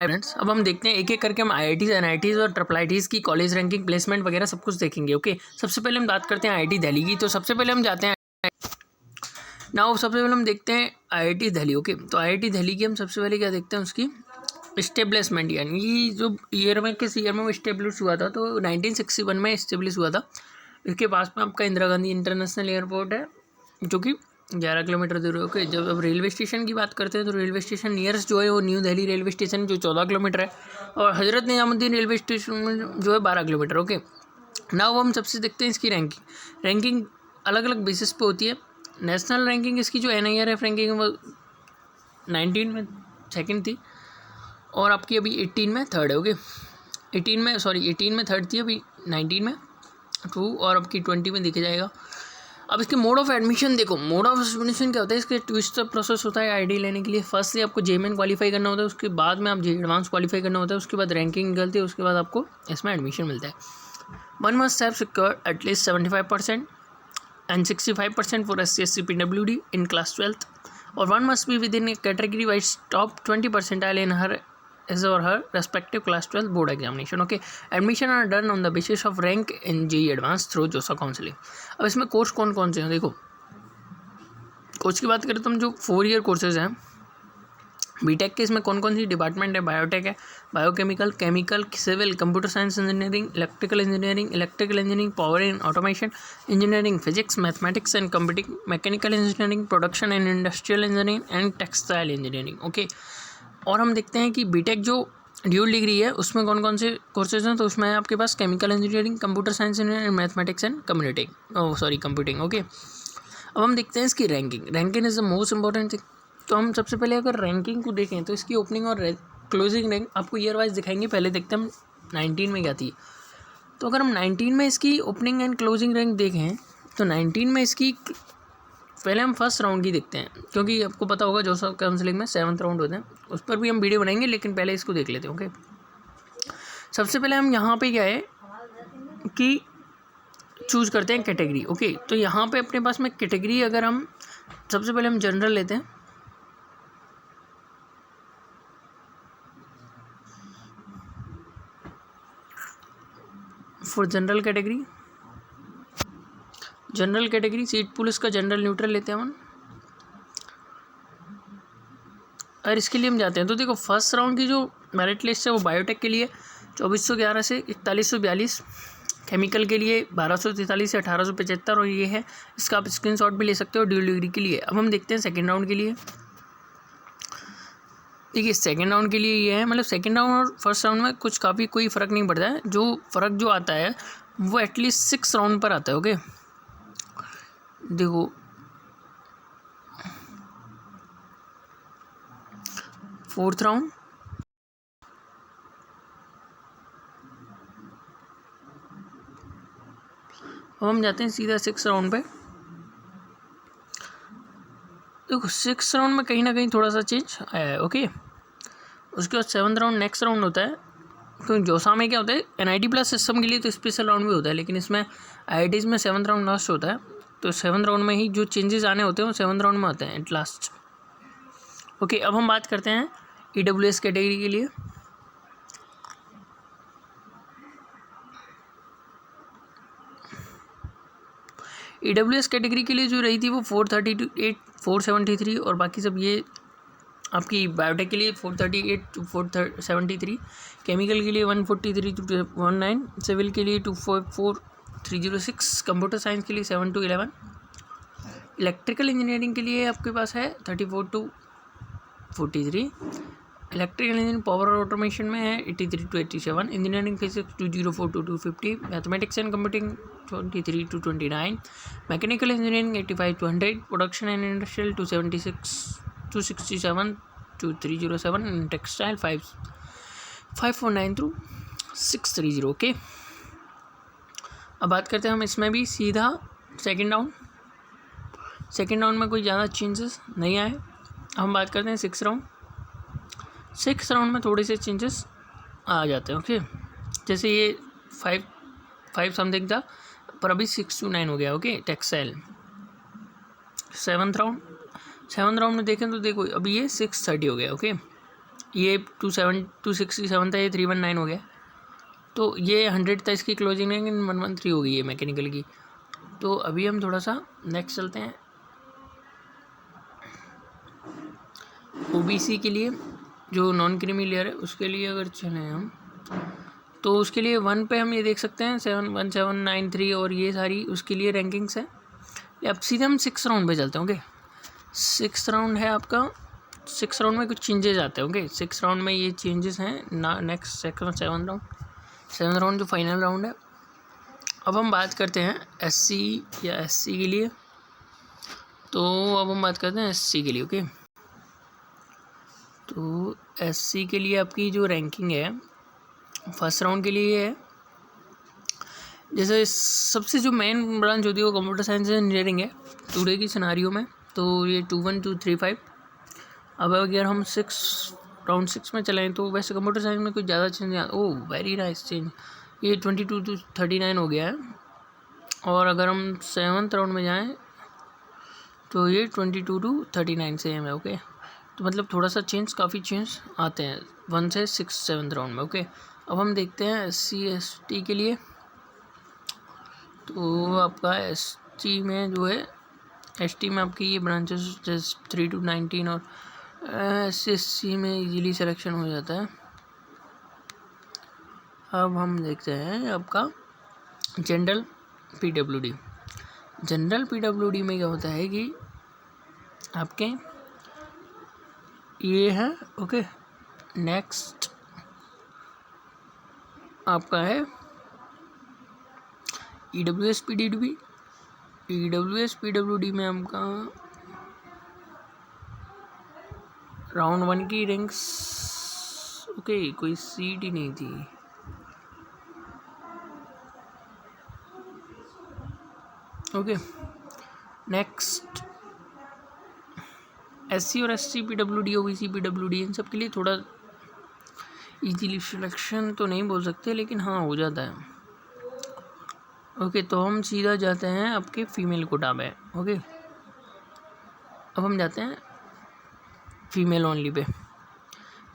Friends अब हम देखते हैं एक एक करके हम आईआईटीज़ एनआईटीज़ और ट्रिपल आईटीज़ की कॉलेज रैंकिंग प्लेसमेंट वगैरह सब कुछ देखेंगे। ओके, सबसे पहले हम बात करते हैं आईआईटी दिल्ली की। तो सबसे पहले हम जाते हैं सबसे पहले हम देखते हैं आईआईटी दिल्ली। ओके, तो आईआईटी दिल्ली की हम सबसे पहले क्या देखते हैं, उसकी इस्टेब्लिशमेंट, यानी जो ईयर में किस ईयर में वो इस्टेब्लिश हुआ था। तो 1961 में इस्टेब्लिश हुआ था। इसके पास में आपका इंदिरा गांधी इंटरनेशनल एयरपोर्ट है जो कि 11 किलोमीटर दूर है। ओके, जब अब रेलवे स्टेशन की बात करते हैं तो रेलवे स्टेशन नियरेस्ट जो है वो न्यू दिल्ली रेलवे स्टेशन जो 14 किलोमीटर है, और हजरत निजामुद्दीन रेलवे स्टेशन जो है 12 किलोमीटर। ओके, नाउ हम सबसे देखते हैं इसकी रैंकिंग अलग अलग बेसिस पे होती है। नेशनल रैंकिंग इसकी जो NIRF रैंकिंग है वो 19 में सेकंड थी, और आपकी अभी 18 में थर्ड है। ओके, 18 में थर्ड थी, अभी 19 में 2, और अब की 20 में देखा जाएगा। अब इसके मोड ऑफ एडमिशन देखो। मोड ऑफ एडमिशन क्या होता है, इसके टू स्टेप प्रोसेस होता है आईडी लेने के लिए। फर्स्टली आपको JMN क्वालिफाई करना होता है, उसके बाद में आप एडवांस क्वालिफाई करना होता है, उसके बाद रैंकिंग निकलती है, उसके बाद आपको इसमें एडमिशन मिलता है। One must have secured at least 75% and 65% for SC/ST PWD in class 12th, और one must be with in category wise top 20 percentile in her his or her respective class 12 board examination. Okay, admission are done on the basis of rank in JEE Advanced through JOSA counseling. अब इसमें course कौन कौन से हैं देखो। Course की बात करें तो हम जो 4 ईयर कोर्सेज हैं बीटेक के, इसमें कौन कौन सी डिपार्टमेंट है, बायोटेक है, biochemical, chemical, civil, computer science engineering, electrical engineering, power and automation engineering, physics, mathematics and computing, mechanical engineering, production and industrial engineering and textile engineering. Okay, और हम देखते हैं कि बीटेक जो ड्यूल डिग्री है उसमें कौन कौन से कोर्सेज हैं। तो उसमें है आपके पास chemical engineering, computer science engineering, mathematics and computing. Okay, अब हम देखते हैं इसकी ranking is the most important thing. तो हम सबसे पहले अगर रैंकिंग को देखें तो इसकी ओपनिंग और क्लोजिंग रैंक आपको ईयर वाइज दिखाएंगे। पहले देखते हैं हम 19 में क्या थी। तो अगर हम 19 में इसकी ओपनिंग एंड क्लोजिंग रैंक देखें तो 19 में इसकी, पहले हम फर्स्ट राउंड की देखते हैं, क्योंकि आपको पता होगा जोसा काउंसलिंग में 7th राउंड होते हैं, उस पर भी हम वीडियो बनाएंगे, लेकिन पहले इसको देख लेते हैं। ओके, सबसे पहले हम यहाँ पे क्या है कि चूज़ करते हैं कैटेगरी। ओके, तो यहाँ पे अपने पास में कैटेगरी, अगर हम सबसे पहले हम जनरल लेते हैं। For general category seat police का जनरल न्यूट्रल लेते हैं हम, और इसके लिए हम जाते हैं। तो देखो फर्स्ट राउंड की जो मेरिट लिस्ट है वो बायोटेक के लिए 2411 से 4142, केमिकल के लिए 1243 से 1875, और ये है, इसका आप स्क्रीनशॉट भी ले सकते हो ड्यूल डिग्री के लिए। अब हम देखते हैं सेकेंड राउंड के लिए। देखिए सेकेंड राउंड के लिए ये है, मतलब सेकेंड राउंड और फर्स्ट राउंड में कुछ काफ़ी कोई फ़र्क नहीं पड़ता है। जो फ़र्क जो आता है वो एटलीस्ट 6 राउंड पर आता है। ओके, देखो फोर्थ राउंड, अब हम जाते हैं सीधा 6 राउंड पे। देखो 6 राउंड में कहीं ना कहीं थोड़ा सा चेंज आया है। ओके, उसके बाद 7th राउंड नेक्स्ट राउंड होता है। क्योंकि जोसा में क्या होता है, NIT प्लस सिस्टम के लिए तो स्पेशल राउंड भी होता है, लेकिन इसमें IITs में 7th राउंड लास्ट होता है। तो 7th राउंड में ही जो चेंजेस आने होते हैं वो 7th राउंड में आते हैं एट लास्ट। ओके, अब हम बात करते हैं EWS कैटेगरी के लिए। EWS कैटेगरी के लिए जो रही थी वो 438, 473, और बाकी सब ये आपकी बायोटेक के लिए 438 to 473, केमिकल के लिए 143 to 19, सिविल के लिए 244306, कंप्यूटर साइंस के लिए 7 to 11, इलेक्ट्रिकल इंजीनियरिंग के लिए आपके पास है 34 to 43, इलेक्ट्रिकल इंजीनियरिंग पावर और ऑटोमेशन में है 83 to 87, engineering physics 204 to 250, mathematics and computing 23 to 29, mechanical engineering 85 to 100, production and industrial 267 to 307, and textile 549 to 630। Okay, अब बात करते हैं हम इसमें भी सीधा सेकेंड राउंड में कोई ज़्यादा चेंजेस नहीं आए। हम बात करते हैं 6 राउंड में थोड़े से चेंजेस आ जाते हैं। ओके, जैसे ये 5 समथिंग था, पर अभी 6 to 9 हो गया। ओके, टेक्सटाइल 7th राउंड में देखें तो देखो अभी ये 630 हो गया। ओके, ये 267 था, ये 319 हो गया। तो ये 100 था इसकी क्लोजिंग, लेकिन 113 हो गई है मैकेनिकल की। तो अभी हम थोड़ा सा नेक्स्ट चलते हैं ओबीसी के लिए, जो नॉन क्रीमी लेयर है उसके लिए अगर चलें हम, तो उसके लिए 1 पे हम ये देख सकते हैं 71793 और ये सारी उसके लिए रैंकिंग्स है। अब सीधे हम 6 राउंड पे चलते हैं। ओके, 6 राउंड है आपका। 6 राउंड में कुछ चेंजेस आते हैं। ओके, 6 राउंड में ये चेंजेस हैं ना। नेक्स्ट सेकंड 7 राउंड जो फाइनल राउंड है। अब हम बात करते हैं एससी या एससी के लिए। तो अब हम बात करते हैं एससी के लिए। ओके, तो एससी के लिए आपकी जो रैंकिंग है फर्स्ट राउंड के लिए है, जैसे सबसे जो मेन ब्रांच होती है वो कंप्यूटर साइंस इंजीनियरिंग है टुडे की सिनारियो में। तो ये 21235। अब अगर हम राउंड 6 में चलें तो वैसे कंप्यूटर साइंस में कुछ ज़्यादा चेंज नहीं आता। ओह वेरी नाइस चेंज, ये 22 to 39 हो गया है। और अगर हम 7th राउंड में जाएँ तो ये 22 to 39 सेम है। ओके, तो मतलब थोड़ा सा चेंज, काफ़ी चेंज आते हैं 1 से 7th राउंड में। ओके, अब हम देखते हैं SC/ST के लिए। तो आपका ST में जो है, ST में आपकी ये ब्रांचेस जैसे 3 to 19 और SC में इजीली सिलेक्शन हो जाता है। अब हम देखते हैं आपका जनरल PWD। जनरल PWD में क्या होता है कि आपके ये है। ओके, नेक्स्ट आपका है EWS PWD। EWS PWD में आपका राउंड 1 की रैंक्स, ओके कोई सीट ही नहीं थी। ओके, नेक्स्ट SC और SC PWD, OBC PWD, इन सब के लिए थोड़ा इजीली सिलेक्शन तो नहीं बोल सकते, लेकिन हाँ हो जाता है। ओके, तो हम सीधा जाते हैं आपके फीमेल कोटा में। ओके, अब हम जाते हैं female only pay.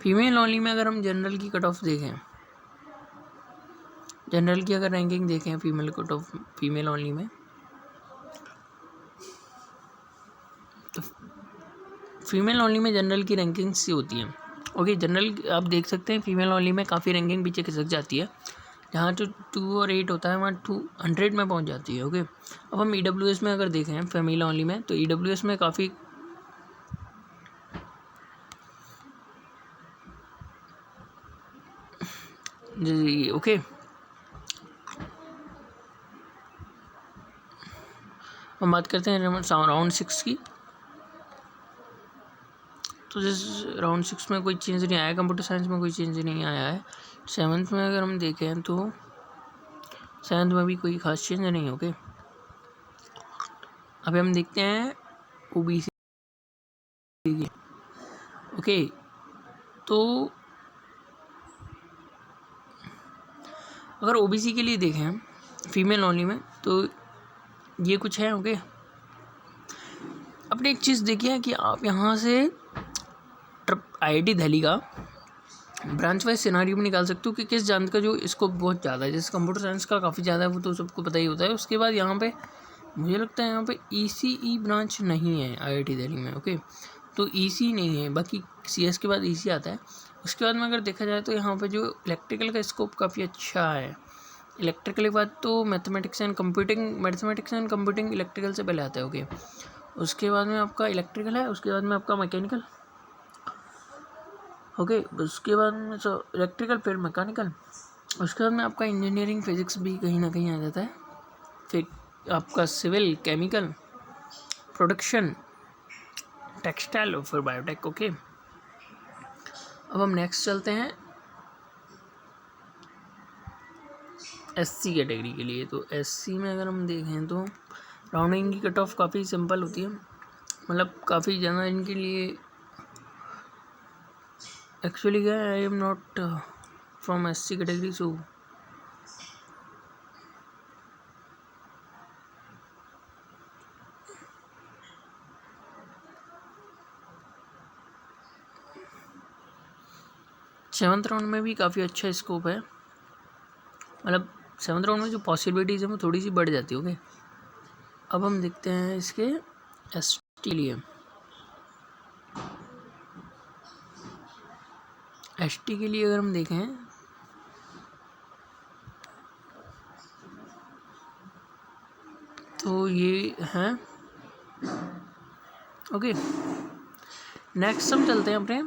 Female only में अगर हम जनरल की कट ऑफ देखें, जनरल की अगर रैंकिंग देखें female cut off female only में, तो फीमेल ओनली में जनरल की रैंकिंग सी होती है। ओके, जनरल आप देख सकते हैं फीमेल ओनली में काफ़ी रैंकिंग पीछे खिसक जाती है। जहाँ तो 2 और 8 होता है वहाँ 200 में पहुँच जाती है। ओके, अब हम EWS में अगर देखें फीमेल ओनली में, तो EWS में काफ़ी जी। ओके, हम बात करते हैं राउंड 6 की। तो जिस राउंड 6 में कोई चेंज नहीं आया, कंप्यूटर साइंस में कोई चेंज नहीं आया है। 7th में अगर हम देखें तो 7th में भी कोई खास चेंज नहीं है। ओके, अभी हम देखते हैं OBC की। ओके, तो अगर OBC के लिए देखें फीमेल ओनली में, तो ये कुछ है। ओके, अपने एक चीज़ देखिए कि आप यहाँ से IIT दिल्ली का ब्रांच वाइज सिनारियो में निकाल सकते हो कि किस ब्रांच का जो स्कोप बहुत ज़्यादा है। जैसे कंप्यूटर साइंस का काफ़ी ज़्यादा है, वो तो सबको पता ही होता है। उसके बाद यहाँ पे मुझे लगता है यहाँ पे ECE ब्रांच नहीं है IIT दिल्ली में। ओके, तो EC नहीं है, बाकी CS के बाद EC आता है। उसके बाद में अगर देखा जाए तो यहाँ पे जो इलेक्ट्रिकल का स्कोप काफ़ी अच्छा है। इलेक्ट्रिकल के बाद तो मैथमेटिक्स एंड कंप्यूटिंग इलेक्ट्रिकल से पहले आता है। ओके, उसके बाद में आपका इलेक्ट्रिकल है, उसके बाद में आपका मैकेनिकल। ओके, उसके बाद में इलेक्ट्रिकल फिर मैकेनिकल, उसके बाद में आपका इंजीनियरिंग फिजिक्स भी कहीं ना कहीं आ जाता है। फिर आपका सिविल, केमिकल, प्रोडक्शन, टेक्सटाइल और फिर बायोटेक। ओके, अब हम नेक्स्ट चलते हैं SC कैटेगरी के लिए। तो SC में अगर हम देखें तो राउंडिंग की कट ऑफ काफ़ी सिंपल होती है, मतलब काफ़ी ज़्यादा इनके लिए एक्चुअली क्या है, I am not from SC category, so 7th round में भी काफ़ी अच्छा स्कोप है, मतलब 7th राउंड में जो पॉसिबिलिटीज़ है वो थोड़ी सी बढ़ जाती है। ओके, अब हम देखते हैं इसके एसटी लिए। एसटी के लिए अगर हम देखें तो ये है। ओके, नेक्स्ट हम चलते हैं अपने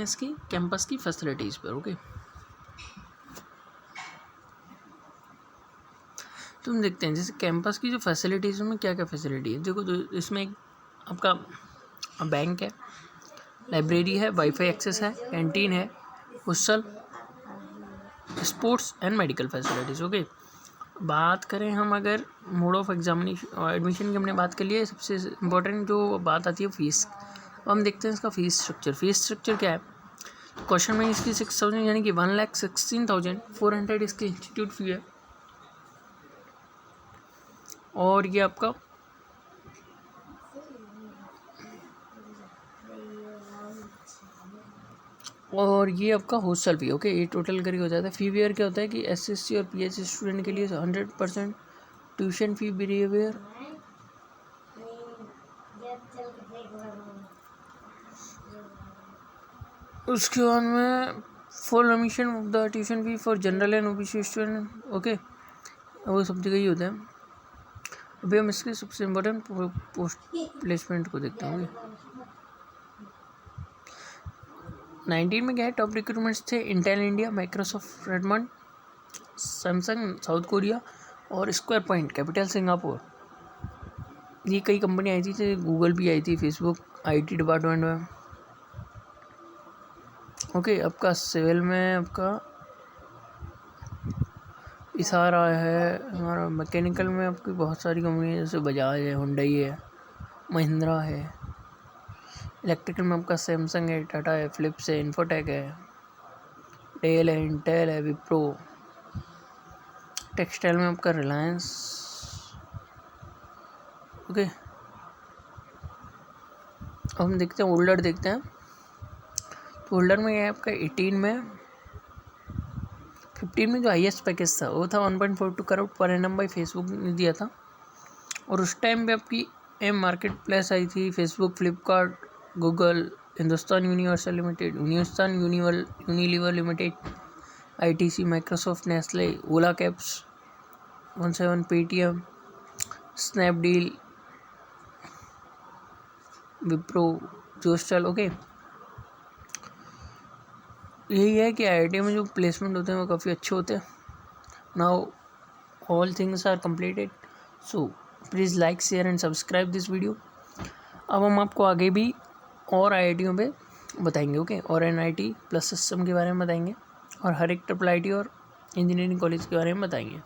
इसकी कैंपस की फैसिलिटीज़ पर। ओके, तो हम देखते हैं जैसे कैंपस की जो फैसिलिटीज़ में क्या क्या फैसिलिटी है। देखो, तो इसमें एक आपका बैंक है, लाइब्रेरी है, वाईफाई एक्सेस है, कैंटीन है, hostel, sports and medical facilities. Okay, बात करें हम अगर मोड ऑफ एग्जामिनेशन और एडमिशन की हमने बात कर ली है, सबसे इम्पोर्टेंट जो बात आती है फीस। अब हम देखते हैं इसका फीस स्ट्रक्चर क्या है। तो क्वेश्चन में इसकी 6,000 यानी कि 1,16,400 इसकी इंस्टीट्यूट फी है, और ये आपका हॉस्टल फी। ओके, ये टोटल करके हो जाता है। फी वेयर क्या होता है कि एसएससी और पीएचडी स्टूडेंट के लिए 100% ट्यूशन फी बिहेवियर, उसके बाद में full remission of the tuition fee for general and OBC student. Okay, वो सब जगह ही होता है। अभी हम इसके सबसे इम्पोर्टेंट पोस्ट प्लेसमेंट को देखते होंगे। 19 में क्या है, टॉप रिक्रूटमेंट्स थे Intel India, Microsoft Redmond, Samsung south Korea और स्क्वायर पॉइंट कैपिटल सिंगापुर। ये कई कंपनी आई थी, जैसे गूगल भी आई थी, फेसबुक, आईटी डिपार्टमेंट में। ओके, आपका सिविल में आपका इसारा है, हमारा मैकेनिकल में आपकी बहुत सारी कंपनी है, जैसे बजाज है, हुंडई है, महिंद्रा है। इलेक्ट्रिकल में आपका सैमसंग है, टाटा है, फिलिप्स है, इन्फोटेक है, डेल है, इंटेल है, विप्रो। टेक्सटाइल में आपका रिलायंस। ओके, अब हम देखते हैं होल्डर देखते हैं। तो होल्डर में है आपका 18 में 15 में जो हाईएस्ट पैकेज था वो था 1.42 crore per annum by Facebook ने दिया था। और उस टाइम पे आपकी एम मार्केट प्लेस आई थी, Facebook, Flipkart, Google, Hindustan universal limited, Hindustan Unilever limited, ITC, Microsoft, Nestle, Ola cabs, 17 Paytm, Snapdeal, Wipro, Zostel. Okay, यही है कि आईआईटी में जो प्लेसमेंट होते हैं वो काफ़ी अच्छे होते हैं। Now all things are completed, so please like, share and subscribe this video. अब हम आपको आगे भी और आईआईटियों पे बताएंगे। ओके, और एनआईटी प्लस सिस्टम के बारे में बताएंगे, और हर एक ट्रिपल आईटी और इंजीनियरिंग कॉलेज के बारे में बताएंगे।